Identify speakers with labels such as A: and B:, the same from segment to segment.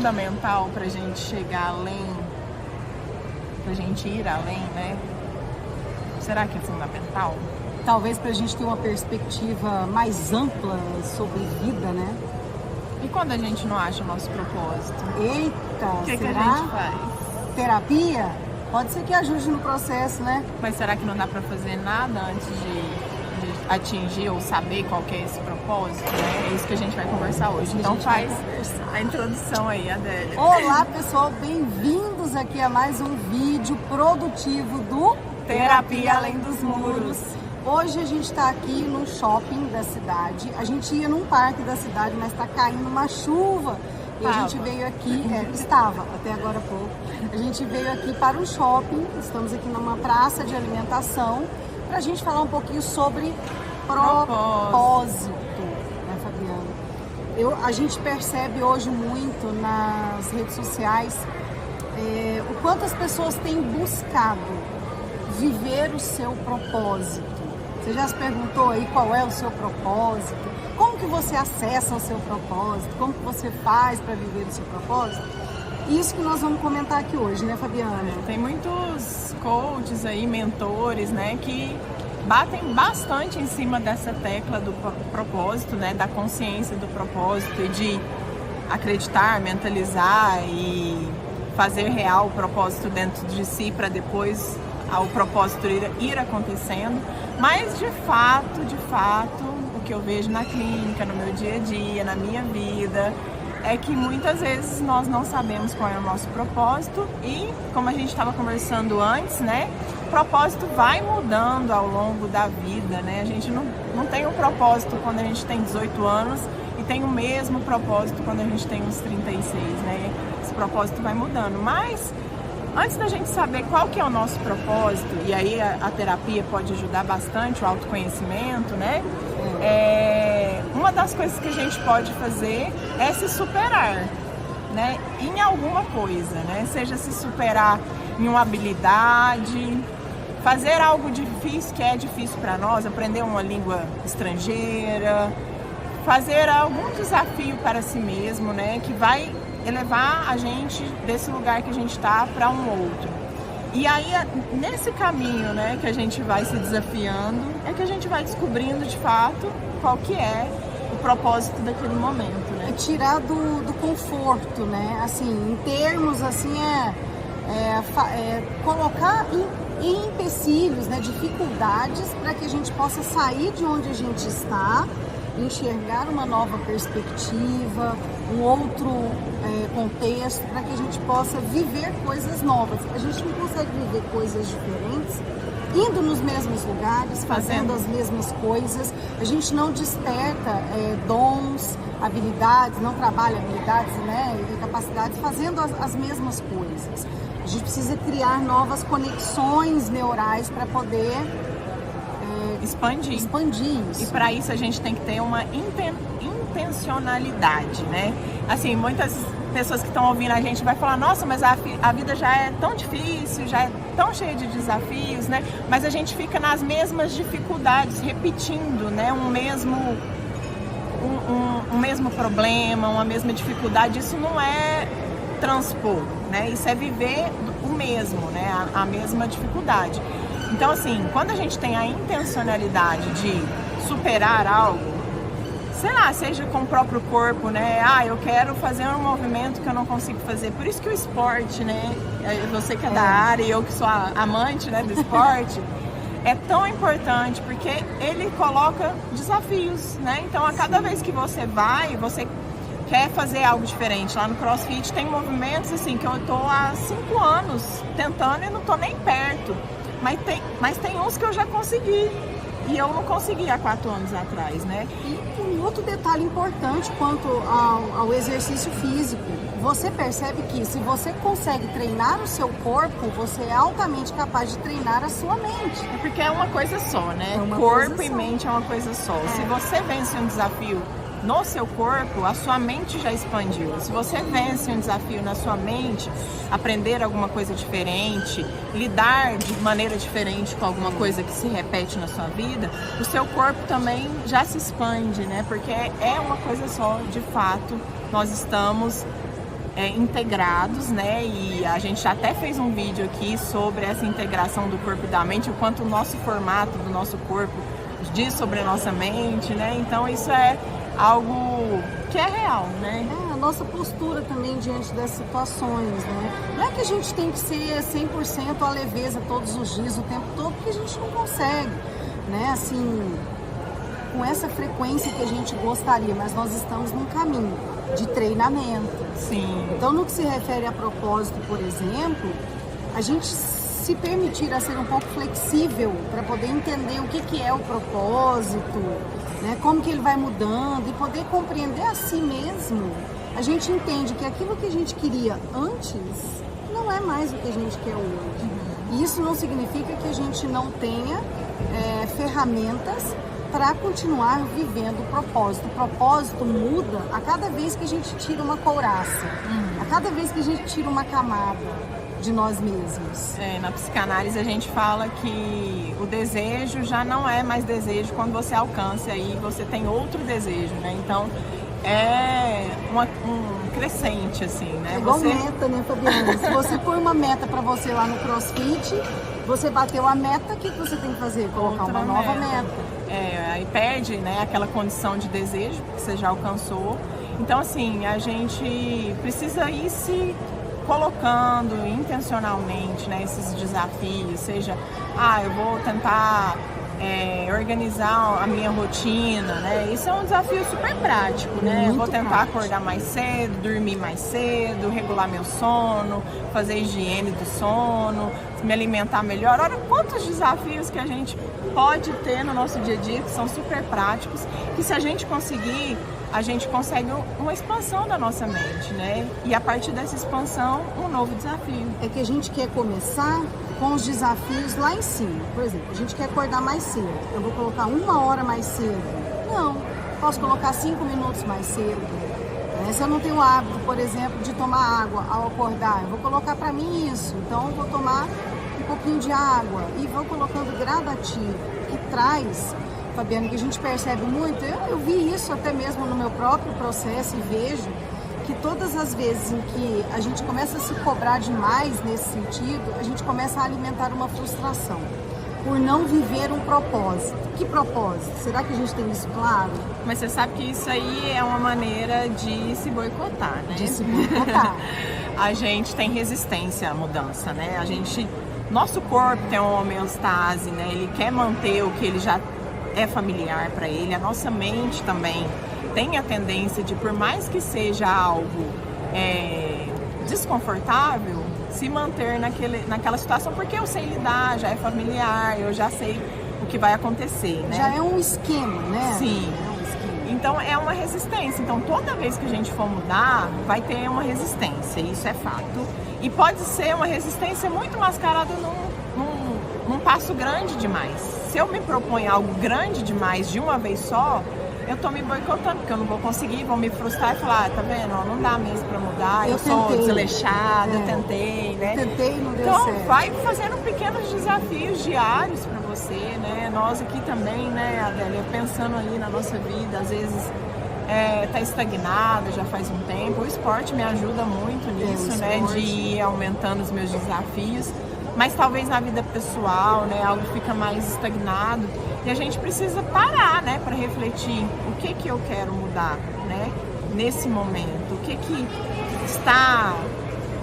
A: fundamental para a gente chegar além, para a gente ir além, né? Será que é fundamental?
B: Talvez para a gente ter uma perspectiva mais ampla sobre vida, né?
A: E quando a gente não acha o nosso propósito?
B: Eita,
A: O que a
B: será?
A: gente faz?
B: Terapia? Pode ser que ajude no processo, né?
A: Mas será que não dá para fazer nada antes de atingir ou saber qual que é esse propósito, né? É isso que a gente vai conversar hoje. Então faz a introdução aí, Adélia.
B: Olá, pessoal, bem-vindos aqui a mais um vídeo produtivo do
A: Terapia Além dos Muros.
B: Hoje a gente está aqui no shopping da cidade. A gente ia num parque da cidade, mas está caindo uma chuva. E a gente veio aqui, estava até agora há pouco. A gente veio aqui para o shopping, estamos aqui numa praça de alimentação, para a gente falar um pouquinho sobre propósito, né, Fabiana? A gente percebe hoje muito nas redes sociais o quanto as pessoas têm buscado viver o seu propósito. Você já se perguntou aí qual é o seu propósito? Como que você acessa o seu propósito? Como que você faz para viver o seu propósito? Isso que nós vamos comentar aqui hoje, né, Fabiana?
A: Tem muitos coaches aí, mentores, né, que batem bastante em cima dessa tecla do propósito, né, da consciência do propósito e de acreditar, mentalizar e fazer real o propósito dentro de si para depois o propósito ir acontecendo. Mas de fato, o que eu vejo na clínica, no meu dia a dia, na minha vida, é que muitas vezes nós não sabemos qual é o nosso propósito e, como a gente estava conversando antes, né, o propósito vai mudando ao longo da vida, né? A gente não tem um propósito quando a gente tem 18 anos e tem o mesmo propósito quando a gente tem uns 36, né? Esse propósito vai mudando, mas antes da gente saber qual que é o nosso propósito, e aí a terapia pode ajudar bastante, o autoconhecimento, né? Uma das coisas que a gente pode fazer é se superar, né? Em alguma coisa, né? Seja se superar em uma habilidade, fazer algo difícil, que é difícil para nós, aprender uma língua estrangeira, fazer algum desafio para si mesmo, né? Que vai elevar a gente desse lugar que a gente está para um outro. E aí, nesse caminho, né, que a gente vai se desafiando, é que a gente vai descobrindo de fato qual que é o propósito daquele momento, né?
B: É tirar do conforto, né? Assim, em termos assim, colocar em empecilhos, né, dificuldades para que a gente possa sair de onde a gente está, enxergar uma nova perspectiva, um outro contexto, para que a gente possa viver coisas novas. A gente não consegue viver coisas diferentes indo nos mesmos lugares, fazendo as mesmas coisas. A gente não desperta dons, habilidades, não trabalha habilidades, né, e capacidades fazendo as mesmas coisas. A gente precisa criar novas conexões neurais para poder expandir isso.
A: E para isso a gente tem que ter uma intencionalidade, né? Assim, muitas pessoas que estão ouvindo a gente vai falar, nossa, mas a vida já é tão difícil, já é tão cheia de desafios, né? Mas a gente fica nas mesmas dificuldades, repetindo, né? Um mesmo problema, uma mesma dificuldade. Isso não é transpor, né? Isso é viver o mesmo, né? A mesma dificuldade. Então, assim, quando a gente tem a intencionalidade de superar algo, sei lá, seja com o próprio corpo, né? Eu quero fazer um movimento que eu não consigo fazer. Por isso que o esporte, né? Você que é da área e eu que sou amante, né, do esporte, é tão importante porque ele coloca desafios, né? Então, a cada vez que você quer fazer algo diferente. Lá no CrossFit tem movimentos assim que eu tô há 5 anos tentando e não tô nem perto. Mas tem uns que eu já consegui e eu não consegui há 4 anos atrás, né?
B: E um outro detalhe importante quanto ao exercício físico. Você percebe que se você consegue treinar o seu corpo, você é altamente capaz de treinar a sua mente.
A: É porque é uma coisa só, né? Corpo e mente é uma coisa só. Se você vence um desafio no seu corpo, a sua mente já expandiu. Se você vence um desafio na sua mente, aprender alguma coisa diferente, lidar de maneira diferente com alguma coisa que se repete na sua vida, o seu corpo também já se expande, né? Porque é uma coisa só, de fato, nós estamos integrados, né? E a gente até fez um vídeo aqui sobre essa integração do corpo e da mente, o quanto o nosso formato do nosso corpo diz sobre a nossa mente, né? Então isso é algo que é real, né?
B: A nossa postura também diante das situações, né? Não é que a gente tem que ser 100% a leveza todos os dias, o tempo todo, porque a gente não consegue, né? Assim, com essa frequência que a gente gostaria, mas nós estamos num caminho de treinamento.
A: Sim.
B: Então, no que se refere a propósito, por exemplo, a gente se permitir a ser um pouco flexível para poder entender o que é o propósito, né? Como que ele vai mudando e poder compreender a si mesmo, a gente entende que aquilo que a gente queria antes não é mais o que a gente quer hoje. E isso não significa que a gente não tenha ferramentas para continuar vivendo o propósito. O propósito muda a cada vez que a gente tira uma couraça, a cada vez que a gente tira uma camada de nós mesmos.
A: Na psicanálise a gente fala que o desejo já não é mais desejo quando você alcança, aí você tem outro desejo, né? Então é um crescente, assim, né?
B: É igual meta, né, Fabiana? Se você põe uma meta para você lá no CrossFit, você bateu a meta, o que você tem que fazer? Colocar uma nova meta.
A: Aí perde, né, aquela condição de desejo que você já alcançou. Então, assim, a gente precisa ir se colocando intencionalmente, né, esses desafios, seja, eu vou tentar organizar a minha rotina, né? Isso é um desafio super prático, né? Eu vou tentar acordar mais cedo, dormir mais cedo, regular meu sono, fazer higiene do sono, me alimentar melhor. Olha quantos desafios que a gente pode ter no nosso dia a dia que são super práticos, que se a gente conseguir, a gente consegue uma expansão da nossa mente, né? E a partir dessa expansão, um novo desafio.
B: É que a gente quer começar com os desafios lá em cima. Por exemplo, a gente quer acordar mais cedo. Eu vou colocar 1 hora mais cedo. Não, posso colocar 5 minutos mais cedo. Se eu não tenho o hábito, por exemplo, de tomar água ao acordar, eu vou colocar para mim isso. Então, eu vou tomar um pouquinho de água e vou colocando gradativo, que traz, Fabiana, que a gente percebe muito. Eu vi isso até mesmo no meu próprio processo e vejo que todas as vezes em que a gente começa a se cobrar demais nesse sentido, a gente começa a alimentar uma frustração por não viver um propósito. Que propósito? Será que a gente tem isso claro?
A: Mas você sabe que isso aí é uma maneira de se boicotar, né?
B: De se boicotar.
A: A gente tem resistência à mudança, né? Nosso corpo tem uma homeostase, né? Ele quer manter o que ele já é familiar para ele. A nossa mente também tem a tendência de, por mais que seja algo desconfortável, se manter naquela situação, porque eu sei lidar, já é familiar, eu já sei o que vai acontecer, né?
B: Já é um esquema, né?
A: Sim. Então é uma resistência. Então toda vez que a gente for mudar, vai ter uma resistência, isso é fato. E pode ser uma resistência muito mascarada num passo grande demais. Se eu me proponho algo grande demais de uma vez só, eu tô me boicotando, porque eu não vou conseguir, vou me frustrar e falar, tá vendo? Não dá mesmo pra mudar, eu sou desleixada, eu tentei, né?
B: Tentei, não deu
A: então,
B: certo.
A: vai fazendo pequenos desafios diários pra você, né? Nós aqui também, né, Adélia, pensando ali na nossa vida, às vezes tá estagnada já faz um tempo. O esporte me ajuda muito nisso, né? De ir aumentando os meus desafios. Mas talvez na vida pessoal, né, algo fica mais estagnado e a gente precisa parar, né, para refletir o que eu quero mudar, né, nesse momento, o que está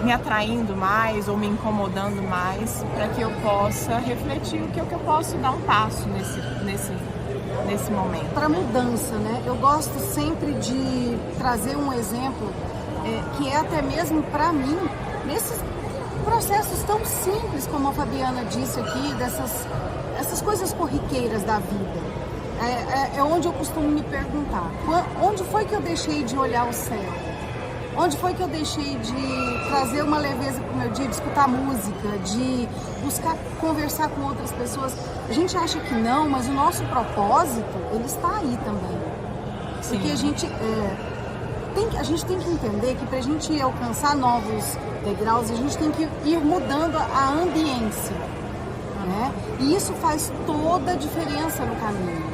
A: me atraindo mais ou me incomodando mais, para que eu possa refletir o que eu posso dar um passo nesse momento.
B: Para mudança, né? Eu gosto sempre de trazer um exemplo que é até mesmo para mim nesses processos tão simples, como a Fabiana disse aqui, essas coisas corriqueiras da vida. É onde eu costumo me perguntar, onde foi que eu deixei de olhar o céu? Onde foi que eu deixei de trazer uma leveza para o meu dia, de escutar música, de buscar conversar com outras pessoas? A gente acha que não, mas o nosso propósito, ele está aí também.
A: Sim.
B: Porque a gente tem que entender que para a gente alcançar novos degraus, a gente tem que ir mudando a ambiência, né? E isso faz toda a diferença no caminho.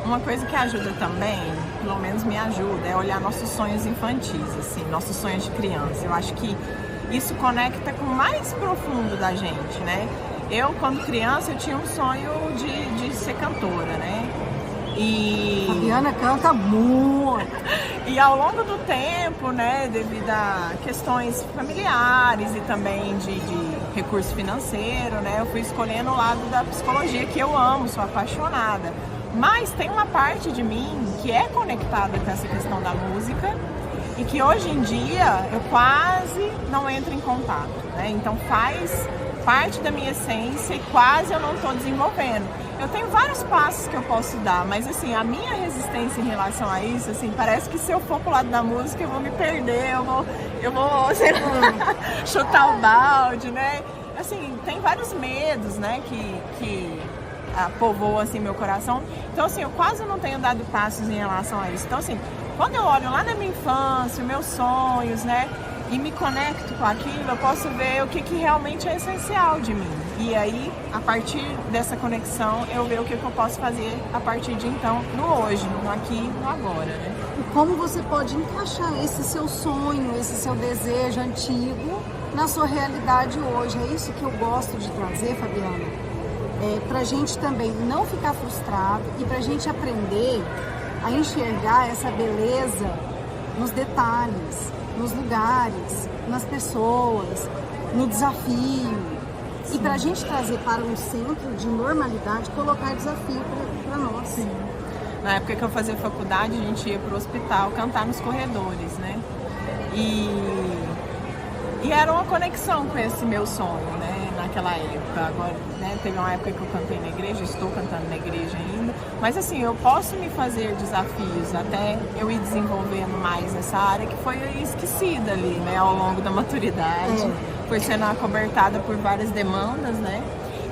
A: uma coisa que ajuda também, pelo menos me ajuda, é olhar nossos sonhos infantis, assim, nossos sonhos de criança. Eu acho que isso conecta com o mais profundo da gente, né? Eu, quando criança, eu tinha um sonho de ser cantora, né?
B: A Fabiana canta muito.
A: E ao longo do tempo, né, devido a questões familiares e também de recurso financeiro, né, eu fui escolhendo o lado da psicologia, que eu amo, sou apaixonada. Mas tem uma parte de mim que é conectada com essa questão da música e que hoje em dia eu quase não entro em contato, né? Então faz parte da minha essência e quase eu não estou desenvolvendo. Eu tenho vários passos que eu posso dar, mas assim, a minha resistência em relação a isso, assim, parece que se eu for pro lado da música eu vou me perder, eu vou sei lá, chutar o balde, né? Assim, tem vários medos, né, que povoam assim meu coração. Então assim, eu quase não tenho dado passos em relação a isso. Então assim, quando eu olho lá na minha infância, meus sonhos, né, e me conecto com aquilo, eu posso ver o que realmente é essencial de mim. E aí, a partir dessa conexão, eu ver o que eu posso fazer a partir de então, no hoje, no aqui, no agora, né?
B: E como você pode encaixar esse seu sonho, esse seu desejo antigo na sua realidade hoje. É isso que eu gosto de trazer, Fabiana. Pra gente também não ficar frustrado e pra gente aprender a enxergar essa beleza nos detalhes, nos lugares, nas pessoas, no desafio. Sim. E para a gente trazer para um centro de normalidade, colocar desafio para nós.
A: Sim. Na época que eu fazia faculdade, a gente ia para o hospital cantar nos corredores, né? E era uma conexão com esse meu sonho, né? Naquela época. Agora, né? Teve uma época que eu cantei na igreja, estou cantando na igreja ainda. Mas assim, eu posso me fazer desafios até eu ir desenvolvendo mais essa área que foi esquecida ali, né? Ao longo da maturidade. Foi sendo acobertada por várias demandas, né?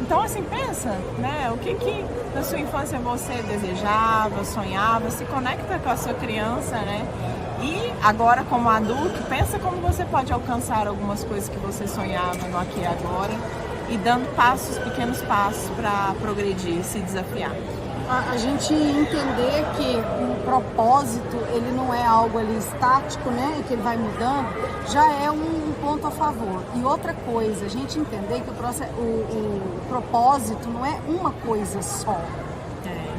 A: Então, assim, pensa, né? O que na sua infância você desejava, sonhava, se conecta com a sua criança, né? E agora, como adulto, pensa como você pode alcançar algumas coisas que você sonhava no aqui e agora e dando pequenos passos para progredir e se desafiar.
B: A gente entender que o propósito, ele não é algo ali estático, né, que ele vai mudando, já é um ponto a favor. E outra coisa, a gente entender que o propósito não é uma coisa só.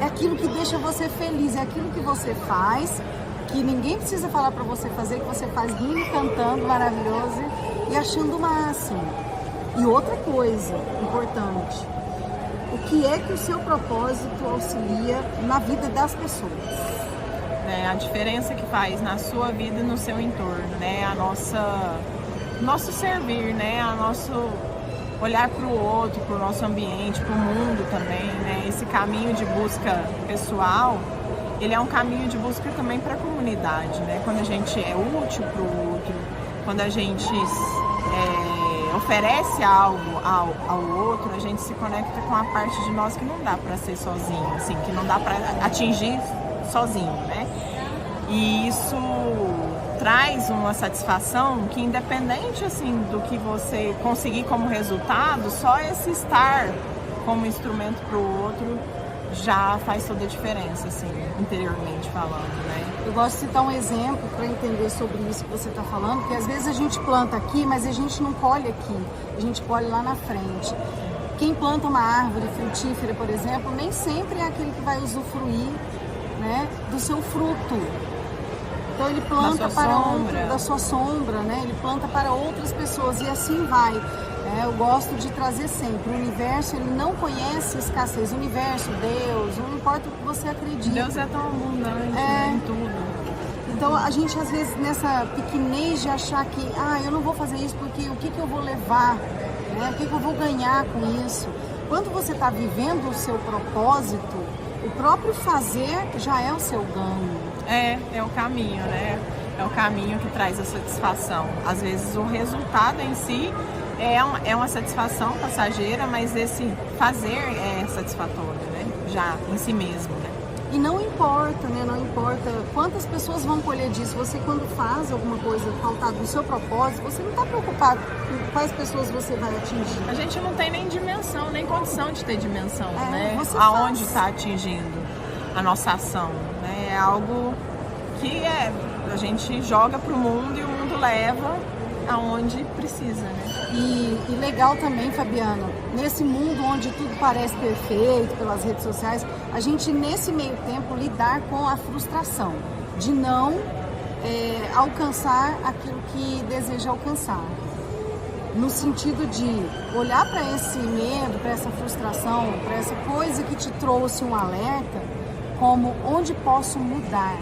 B: É aquilo que deixa você feliz, é aquilo que você faz, que ninguém precisa falar para você fazer, que você faz rindo, cantando, maravilhoso e achando o máximo. E outra coisa importante, o que é que o seu propósito auxilia na vida das pessoas?
A: A diferença que faz na sua vida e no seu entorno, né? Nosso servir, né? A nosso olhar para o outro, para o nosso ambiente, para o mundo também, né? Esse caminho de busca pessoal, ele é um caminho de busca também para a comunidade, né? Quando a gente é útil para o outro, quando a gente oferece algo ao outro, a gente se conecta com a parte de nós que não dá para ser sozinho, assim, que não dá para atingir sozinho, né? E isso traz uma satisfação que, independente assim do que você conseguir como resultado, só esse estar como instrumento para o outro já faz toda a diferença, assim, interiormente falando, né?
B: Eu gosto de citar um exemplo para entender sobre isso que você está falando, porque às vezes a gente planta aqui, mas a gente não colhe aqui, a gente colhe lá na frente. Quem planta uma árvore frutífera, por exemplo, nem sempre é aquele que vai usufruir, né, do seu fruto. Então ele planta da sua sombra, né? Ele planta para outras pessoas e assim vai. Eu gosto de trazer sempre. O universo, ele não conhece escassez. O universo, Deus, não importa o que você acredita.
A: Deus é tão abundante, né, em tudo.
B: Então a gente às vezes nessa pequenez de achar que eu não vou fazer isso porque o que eu vou levar, né? O que eu vou ganhar com isso? Quando você está vivendo o seu propósito, o próprio fazer já é o seu ganho.
A: É o caminho, né? É o caminho que traz a satisfação. Às vezes o resultado em si é uma satisfação passageira, mas esse fazer é satisfatório, né? Já em si mesmo, né?
B: E não importa, né? Não importa quantas pessoas vão colher disso. Você, quando faz alguma coisa faltar do seu propósito, você não está preocupado com quais pessoas você vai atingir.
A: A gente não tem nem dimensão, nem condição de ter dimensão, né?
B: Você
A: aonde está atingindo. a nossa ação, né? É algo que a gente joga pro mundo e o mundo leva aonde precisa, né?
B: E legal também, Fabiana, nesse mundo onde tudo parece perfeito pelas redes sociais, a gente nesse meio tempo lidar com a frustração de não alcançar aquilo que deseja alcançar. No sentido de olhar para esse medo, para essa frustração, para essa coisa que te trouxe um alerta, como onde posso mudar,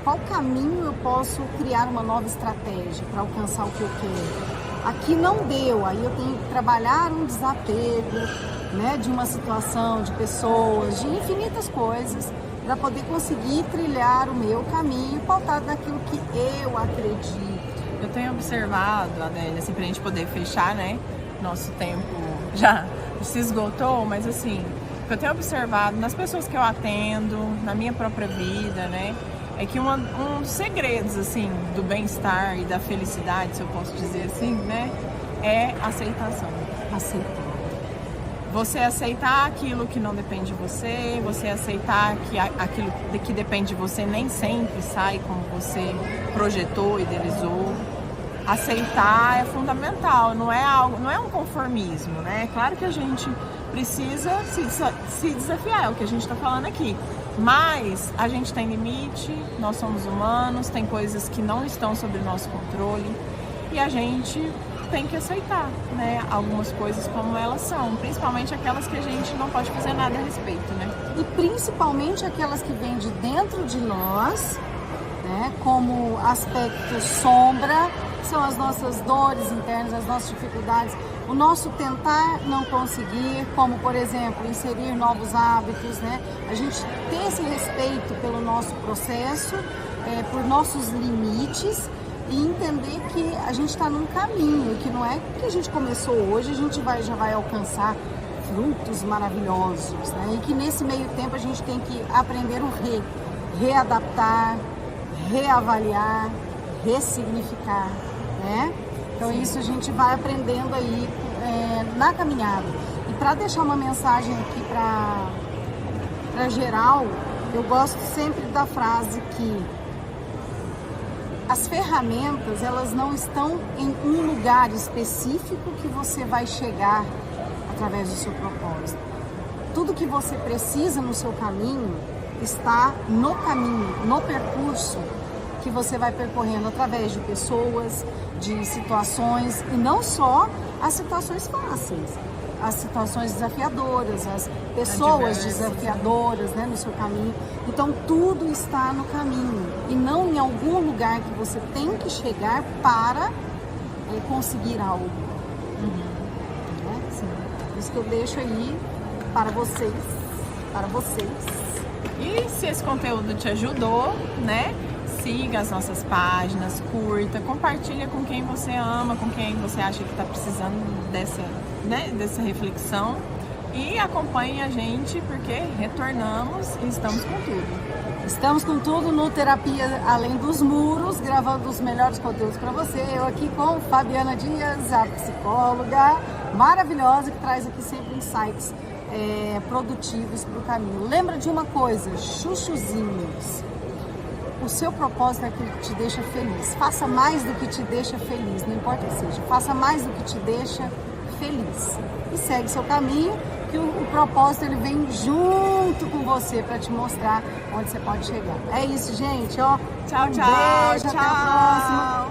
B: qual caminho eu posso criar uma nova estratégia para alcançar o que eu quero. Aqui não deu, aí eu tenho que trabalhar um desapego, né, de uma situação, de pessoas, de infinitas coisas, para poder conseguir trilhar o meu caminho pautado naquilo que eu acredito.
A: Eu tenho observado, Adélia, assim, pra gente poder fechar, né? Nosso tempo já se esgotou, mas assim, o que eu tenho observado nas pessoas que eu atendo, na minha própria vida, né? É que um dos segredos, assim, do bem-estar e da felicidade, se eu posso dizer assim, né? É aceitação.
B: Aceitar.
A: Você aceitar aquilo que não depende de você, você aceitar que aquilo que depende de você nem sempre sai como você projetou, idealizou. Aceitar é fundamental, não é um conformismo, né? É claro que a gente precisa se desafiar, é o que a gente está falando aqui. Mas a gente tem limite, nós somos humanos, tem coisas que não estão sob o nosso controle e a gente tem que aceitar, né, algumas coisas como elas são, principalmente aquelas que a gente não pode fazer nada a respeito, né?
B: E principalmente aquelas que vêm de dentro de nós, né, como aspecto sombra, são as nossas dores internas, as nossas dificuldades, o nosso tentar não conseguir, como por exemplo, inserir novos hábitos, né? A gente ter esse respeito pelo nosso processo, por nossos limites, e entender que a gente está num caminho, que não é que a gente começou hoje, a gente já vai alcançar frutos maravilhosos, né? E que nesse meio tempo a gente tem que aprender readaptar, reavaliar, ressignificar, né? Então isso a gente vai aprendendo aí na caminhada. E para deixar uma mensagem aqui para geral, eu gosto sempre da frase que as ferramentas, elas não estão em um lugar específico que você vai chegar através do seu propósito. Tudo que você precisa no seu caminho está no caminho, no percurso que você vai percorrendo através de pessoas, de situações, e não só as situações fáceis, as situações desafiadoras, as pessoas desafiadoras, né, no seu caminho. Então tudo está no caminho e não em algum lugar que você tem que chegar para conseguir algo. Sim. Isso que eu deixo aí para vocês,
A: E se esse conteúdo te ajudou, né? Siga as nossas páginas, curta, compartilha com quem você ama, com quem você acha que está precisando dessa reflexão e acompanhe a gente porque retornamos e estamos com tudo.
B: Estamos com tudo no Terapia Além dos Muros, gravando os melhores conteúdos para você. Eu aqui com Fabiana Dias, a psicóloga maravilhosa que traz aqui sempre insights produtivos para o caminho. Lembra de uma coisa, chuchuzinhos. O seu propósito é aquilo que te deixa feliz. Faça mais do que te deixa feliz, não importa o que seja. Faça mais do que te deixa feliz. E segue seu caminho, que o propósito ele vem junto com você para te mostrar onde você pode chegar. É isso, gente. Ó,
A: tchau, tchau.
B: Beijo,
A: tchau.
B: Até a próxima.